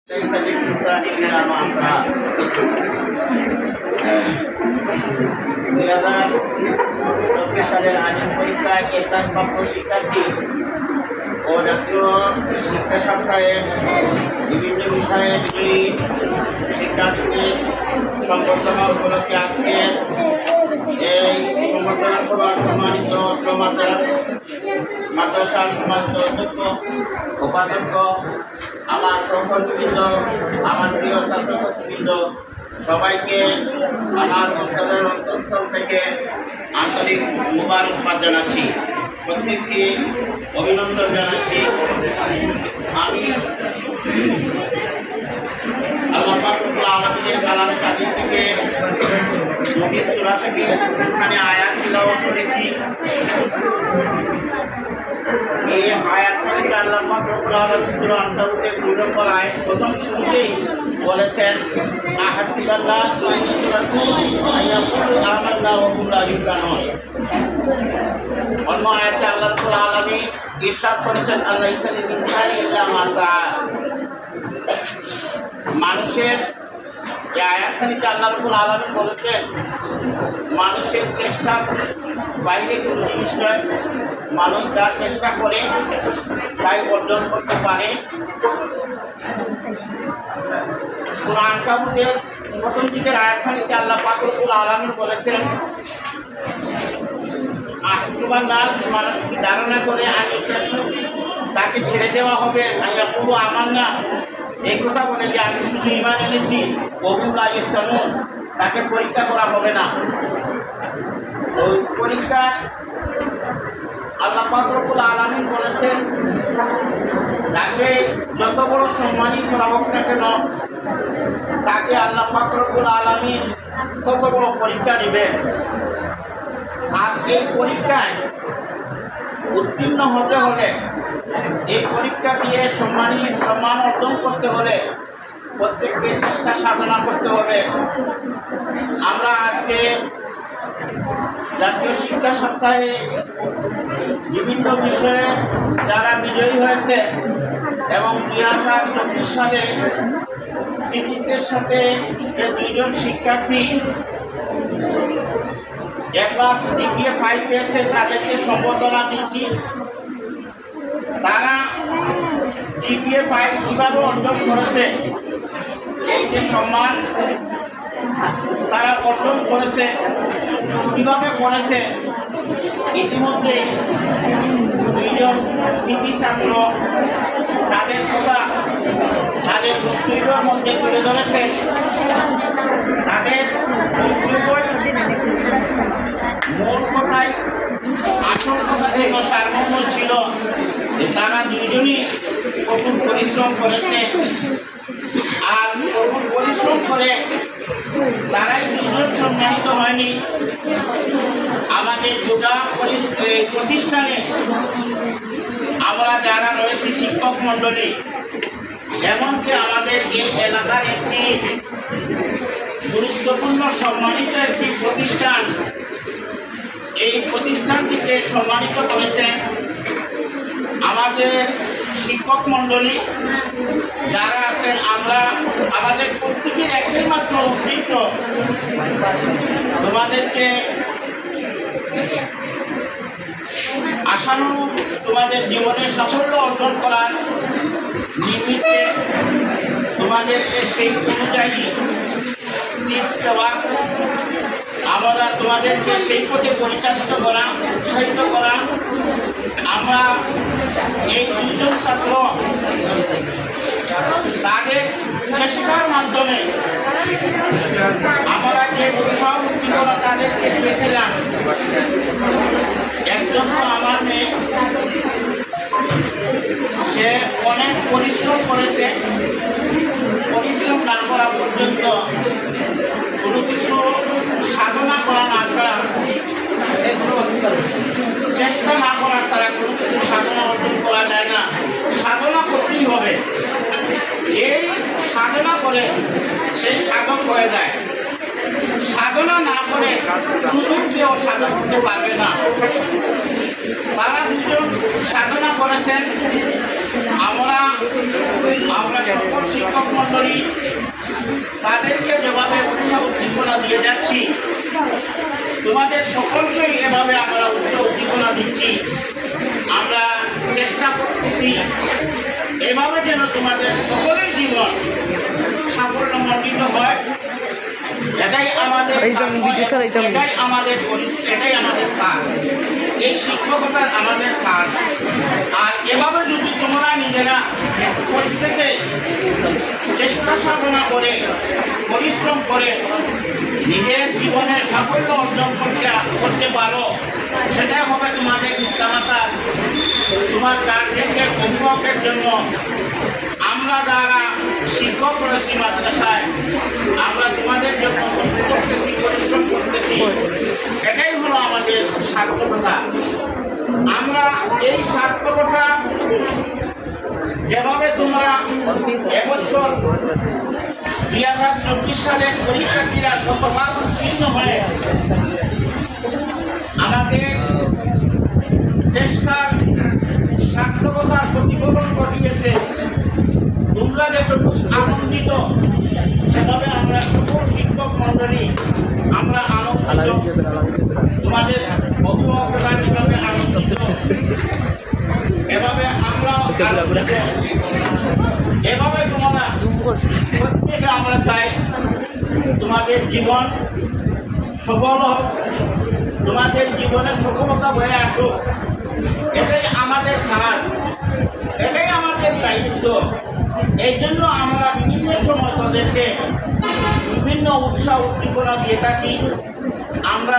ليس للإنسان إلا ما سعى 2024 সালের আইন পরীক্ষায় একাশ প্রাপ্ত শিক্ষার্থী ও জাতীয় শিক্ষা সপ্তাহে বিভিন্ন বিষয়ে বিজয়ী শিক্ষার্থীদের সংবর্ধনা উপলক্ষে আজকে এই সংবর্ধনা সভার সম্মানিত মাদ্রাসার সম্মানিত অধ্যক্ষ উপাধ্যক্ষ, আমার সহকর্মীবৃন্দ, আমার প্রিয় ছাত্রছাত্রীবৃন্দ, সবাইকে আমার অন্তরের অন্তঃস্থল থেকে আন্তরিক মুবারকবাদ জানাচ্ছি, প্রত্যেককে অভিনন্দন জানাচ্ছি। আমি আল্লাহ পাক রব্বুল আলামিনের কালামে কাদির থেকে নবীর সূরা থেকে এখানে আয়াত তিলাওয়াত করেছি। এই আয়াত থেকে আল্লাহ পাক রব্বুল আলামিন সূরা আনকাবুতের 2 নম্বর আয়াত প্রথম শুরুতেই বলেছেন, আহাসিবাল্লাহু আইয়ুতরাকু আইয়াকুলু আমান্না ওয়া হুম লা ইফতানুন। অন্য আয়াতে আল্লাহ রাব্বুল আলামিন ইরশাদ করেছেন, আলাইসা লিল ইনসানি ইল্লা মা সাআ। মানুষের এই আয়াতখানিতে আল্লাহ রাব্বুল আলামিন বলেছেন, মানুষের চেষ্টার বাইরে কোনো জিনিস নয়, মানুষ যা চেষ্টা করে তাই অর্জন করতে পারে। সূরা আনকাবুতের প্রথম দিকের আয়াতখানিতে আল্লাহ পাক রব্বুল আলামিন বলেছেন, আহসিবান নাস, মানুষ কি ধারণা করে আমি তাকে ছেড়ে দেওয়া হবে, আইয়াকুলু আমান্না, এই কথা বলে যে আমি শুধু ঈমান এনেছি, ওহুম লা ইফতানুন, তাকে পরীক্ষা করা হবে না। ওই পরীক্ষা আল্লাহ পাক রব্বুল আলামিন বলেছেন, তাকে যত বড় সম্মানই করা হোক না কেন, তাকে আল্লাহ পাক রব্বুল আলামিন কত বড় পরীক্ষা নেবেন। আর এই পরীক্ষায় উত্তীর্ণ হতে হলে, এই পরীক্ষা দিয়ে সম্মান অর্জন করতে হলে প্রত্যেককে চেষ্টা সাধনা করতে হবে। আমরা আজকে জাতীয় শিক্ষা সপ্তাহে বিভিন্ন বিষয়ে যারা বিজয়ী হয়েছে এবং 2024 সালে কৃতিত্বের সাথে যে 2 জন শিক্ষার্থী এ ক্লাস ডিপিএ 5 পেয়েছে, তাদেরকে সম্বর্ধনা দিচ্ছি। তারা ডিপিএ 5 কীভাবে অর্জন করেছে, এই যে সম্মান তারা অর্জন করেছে, কীভাবে করেছে, ইতিমধ্যে 2 জন কৃতি ছাত্র তাদের কথা তাদের বক্তব্যের মধ্যে তুলে ধরেছে। তাদের মূল কথায় আসল কথা ছিল, সারমর্ম ছিল যে তারা 2 জনই কঠোর পরিশ্রম করেছে। আর কঠোর পরিশ্রম করে তারাই 2 জন সম্মানিত হয়নি। আমাদের গোটা প্রতিষ্ঠানে আমরা যারা রয়েছি শিক্ষক মণ্ডলী, এমনকি আমাদের এই এলাকার একটি গুরুত্বপূর্ণ সম্মানিত একটি প্রতিষ্ঠান, এই প্রতিষ্ঠানটিকে সম্মানিত করেছেন আমাদের শিক্ষক মণ্ডলী যারা আছেন। আমরা আমাদের প্রত্যেকের একটাই মাত্র উদ্দেশ্য, তোমাদেরকে আশানুরূপ তোমাদের জীবনে সাফল্য অর্জন করার নিমিত্তে তোমাদেরকে সেই অনুযায়ী দেওয়া, আমরা তোমাদেরকে সেই পথে পরিচালিত করা, উৎসাহিত করা। আমরা এই 2 জন ছাত্র তাদের চেষ্টার মাধ্যমে আমরা যে উৎসাহ উদ্দীপনা তাদেরকে দিয়েছিলাম। একজন তো আমার মেয়ে, সে অনেক পরিশ্রম করেছে, পরিশ্রম না করা পর্যন্ত কোনো কিছু সাধনা করা না ছাড়া, চেষ্টা না করা ছাড়া কোনো কিছু সাধনা অর্জন করা যায় না। সাধনা করতেই হবে, এই সাধনা করে সেই সাধক হয়ে যায়। সাধনা না করে কোনো কেউ সাধন করতে পারবে না। তারা দুজন সাধনা করেছেন। আমরা সকল শিক্ষক মণ্ডলী তাদেরকে যেভাবে উৎসাহ উদ্দীপনা দিয়ে যাচ্ছি, তোমাদের সকলকেই এভাবে আমরা উৎসাহ উদ্দীপনা দিচ্ছি। আমরা চেষ্টা করতেছি এভাবে যেন তোমাদের সকলের জীবন সাফল্যমণ্ডিত হয়। এটাই আমাদের কাজ, এই শিক্ষকতার আমাদের কাজ। আর এভাবে যদি তোমরা নিজেরা প্রত্যেকে চেষ্টা সাধনা করে পরিশ্রম করে নিজের জীবনের সাফল্য অর্জন করতে পারো, সেটাই হবে তোমাদের পিতামাতা, তোমার গার্জেনদের, অভিভাবকের জন্য। আমরা যারা শিক্ষক রয়েছি মাদ্রাসায়, আমরা তোমাদের জন্য কষ্ট করতেছি, পরিশ্রম করতেছি, এটাই হলো আমাদের সার্থকতা। আমরা এই সার্থকতা যেভাবে তোমরা এবছর 2024 সালের পরীক্ষার্থীরা শতভাগ উত্তীর্ণ হয়ে আমাদের চেষ্টার সার্থকতার প্রতিফলন ঘটিয়েছে, তোমরা যতটুকু আনন্দিত, সেভাবে আমরা সকল শিক্ষক মণ্ডলী আমরা আনন্দিত। তোমাদের অভিভাবকরা যেভাবে আনন্দিত, এভাবে আমরা এভাবে তোমরা প্রত্যেকে আমরা চাই তোমাদের জীবন সফল হোক, তোমাদের জীবনে সফলতা হয়ে আসুক। এটাই আমাদের কাজ, এটাই আমাদের দায়িত্ব। এই জন্য আমরা বিভিন্ন সময় তাদেরকে বিভিন্ন উৎসাহ উদ্দীপনা দিয়ে থাকি। আমরা